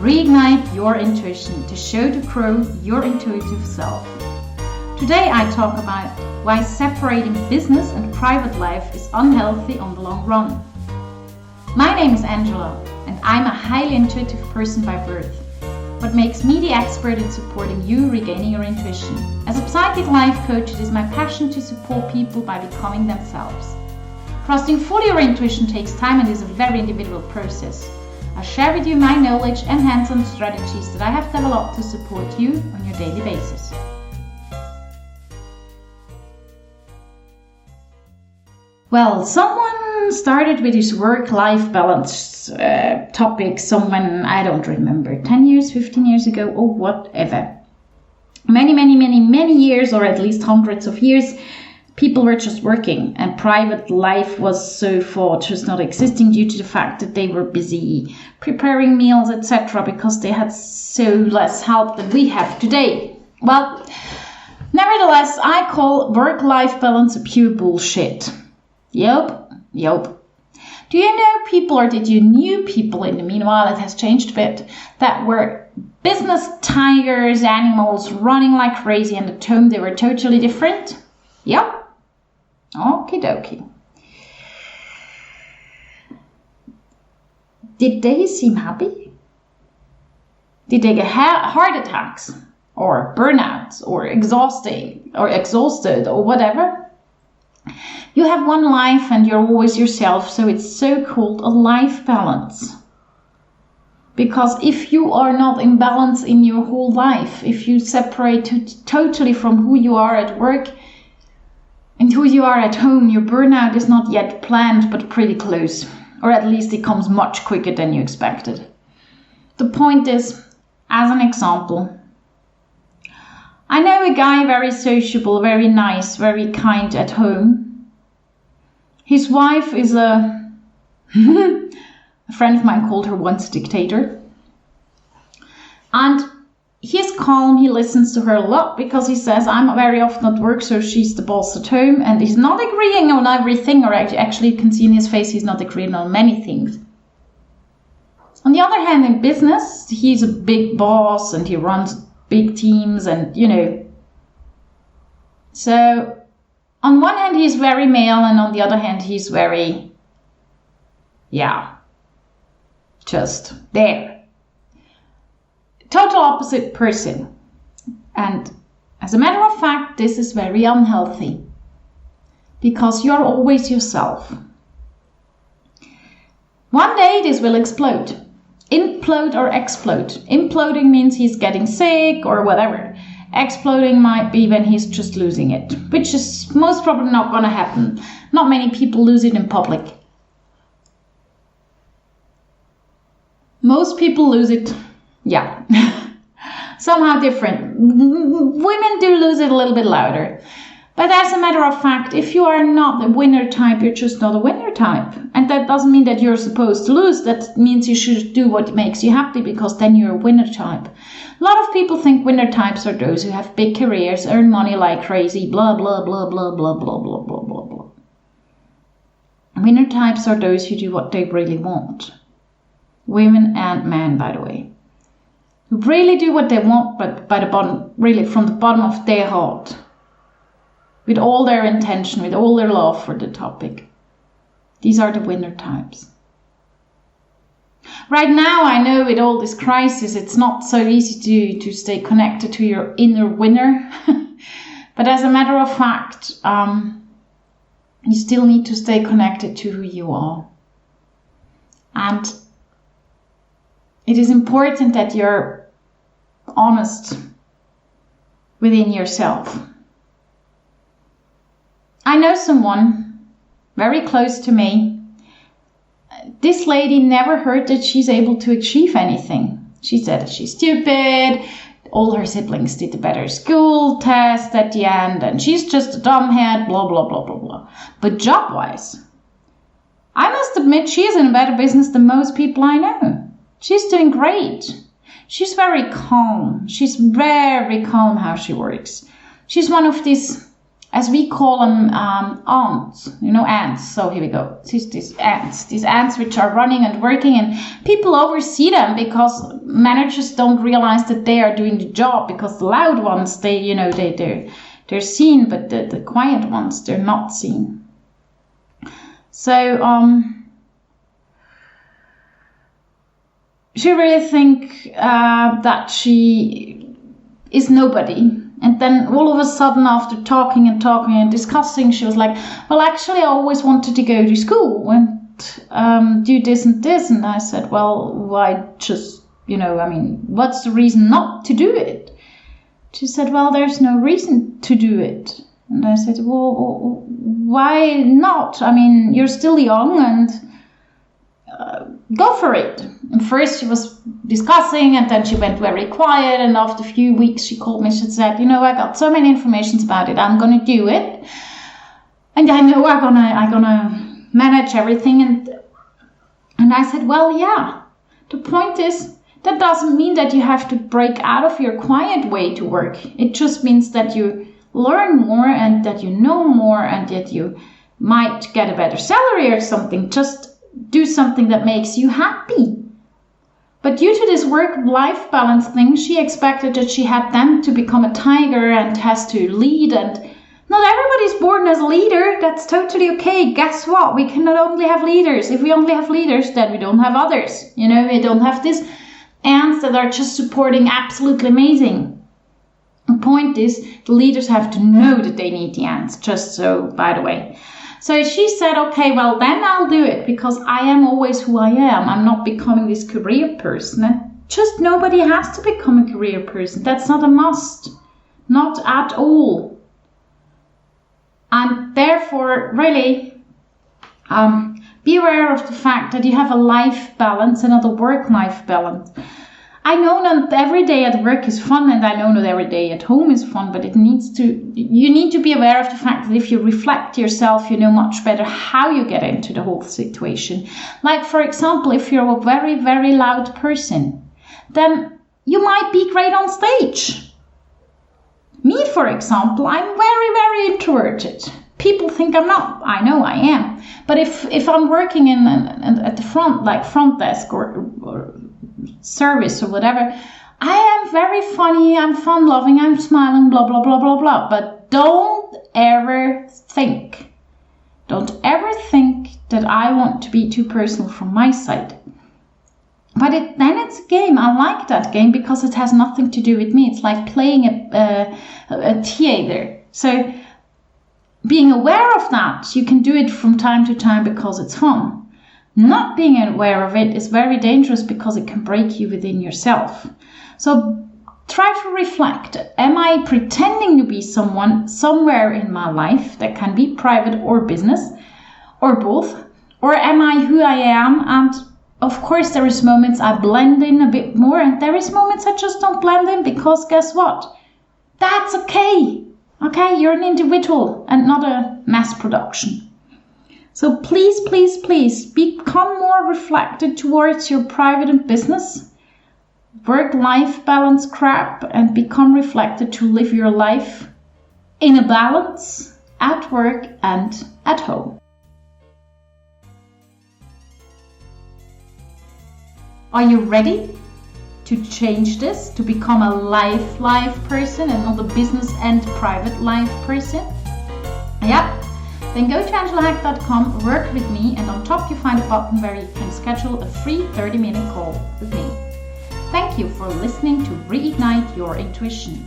reignite your intuition to show to grow your intuitive self. Today I talk about why separating business and private life is unhealthy on the long run. My name is Angela and I'm a highly intuitive person by birth. What makes me the expert in supporting you regaining your intuition. As a psychic life coach, it is my passion to support people by becoming themselves. Trusting fully your intuition takes time and is a very individual process. I share with you my knowledge and hands-on strategies that I have developed to support you on your daily basis. Well, someone started with this work-life balance topic, someone, I don't remember, 10 years, 15 years ago, or whatever. Many years, or at least hundreds of years, people were just working and private life was so far just not existing due to the fact that they were busy preparing meals, etc., because they had so less help than we have today. Well, nevertheless, I call work-life balance a pure bullshit. Yup. Do you know people, or did you knew people in the meanwhile, it has changed a bit, that were business tigers, animals running like crazy, and at home they were totally different? Yep. Okie dokie. Did they seem happy? Did they get heart attacks or burnouts or exhausted or whatever? You have one life and you're always yourself, so it's so called a life balance. Because if you are not in balance in your whole life, if you separate totally from who you are at work and who you are at home, your burnout is not yet planned but pretty close. Or at least it comes much quicker than you expected. The point is, as an example, I know a guy very sociable, very nice, very kind at home. His wife is a friend of mine called her once a dictator. And he's calm, he listens to her a lot because he says, I'm very often at work, so she's the boss at home. And he's not agreeing on everything, or actually you can see in his face he's not agreeing on many things. On the other hand, in business, he's a big boss and he runs big teams and, So, on one hand, he's very male, and on the other hand, he's very, just there. Total opposite person. And as a matter of fact, this is very unhealthy because you're always yourself. One day, this will explode. Implode or explode. Imploding means he's getting sick or whatever. Exploding might be when he's just losing it, which is most probably not going to happen. Not many people lose it in public. Most people lose it, somehow different. Women do lose it a little bit louder. But as a matter of fact, if you are not a winner type, you're just not a winner type. And that doesn't mean that you're supposed to lose. That means you should do what makes you happy, because then you're a winner type. A lot of people think winner types are those who have big careers, earn money like crazy, blah, blah, blah, blah, blah, blah, blah, blah, blah, blah. Winner types are those who do what they really want. Women and men, by the way. Who really do what they want, but really from the bottom of their heart. With all their intention, with all their love for the topic. These are the winner types. Right now, I know with all this crisis, it's not so easy to stay connected to your inner winner. But as a matter of fact, you still need to stay connected to who you are. And it is important that you're honest within yourself. I know someone very close to me. This lady never heard that she's able to achieve anything. She said that she's stupid, all her siblings did a better school test at the end, and she's just a dumbhead, blah, blah, blah, blah, blah. But job-wise, I must admit she is in a better business than most people I know. She's doing great. She's very calm. She's very calm how she works. She's one of these as we call them, ants, ants. So here we go. These ants which are running and working, and people oversee them because managers don't realize that they are doing the job, because the loud ones, they're seen, but the quiet ones, they're not seen. So she really think that she is nobody. And then all of a sudden, after talking and discussing, she was like, well, actually, I always wanted to go to school and do this and this. And I said, well, why just, what's the reason not to do it? She said, well, there's no reason to do it. And I said, well, why not? I mean, you're still young, and go for it. And first she was discussing, and then she went very quiet, and after a few weeks she called me. She said, I got so many informations about it, I'm gonna do it, and I know I'm gonna manage everything. And I said, well, yeah, the point is, that doesn't mean that you have to break out of your quiet way to work. It just means that you learn more, and that you know more, and that you might get a better salary or something. Just do something that makes you happy. But due to this work-life balance thing, she expected that she had then to become a tiger and has to lead. And not everybody's born as a leader. That's totally okay. Guess what? We cannot only have leaders. If we only have leaders, then we don't have others. We don't have these ants that are just supporting absolutely amazing. The point is, the leaders have to know that they need the ants. Just so, by the way. So she said, okay, well, then I'll do it, because I am always who I am. I'm not becoming this career person. And just nobody has to become a career person. That's not a must. Not at all. And therefore, really, be aware of the fact that you have a life balance and not a work-life balance. I know not every day at work is fun, and I know not every day at home is fun, but you need to be aware of the fact that if you reflect yourself, you know much better how you get into the whole situation. Like, for example, if you're a very, very loud person, then you might be great on stage. Me, for example, I'm very, very introverted. People think I'm not. I know I am. But if I'm working at the front, like front desk or service or whatever, I am very funny, I'm fun-loving, I'm smiling, blah, blah, blah, blah, blah. But don't ever think that I want to be too personal from my side. But then it's a game. I like that game because it has nothing to do with me. It's like playing a theater. So being aware of that, you can do it from time to time because it's fun. Not being aware of it is very dangerous because it can break you within yourself. So try to reflect. Am I pretending to be someone somewhere in my life that can be private or business or both? Or am I who I am? And of course there is moments I blend in a bit more, and there is moments I just don't blend in, because guess what? That's okay. Okay, you're an individual and not a mass production. So please, please, please become more reflected towards your private and business, work-life balance crap, and become reflected to live your life in a balance at work and at home. Are you ready to change this, to become a life person and not a business and private life person? Yep. Then go to angelahack.com, work with me, and on top you find a button where you can schedule a free 30-minute call with me. Thank you for listening to Reignite Your Intuition.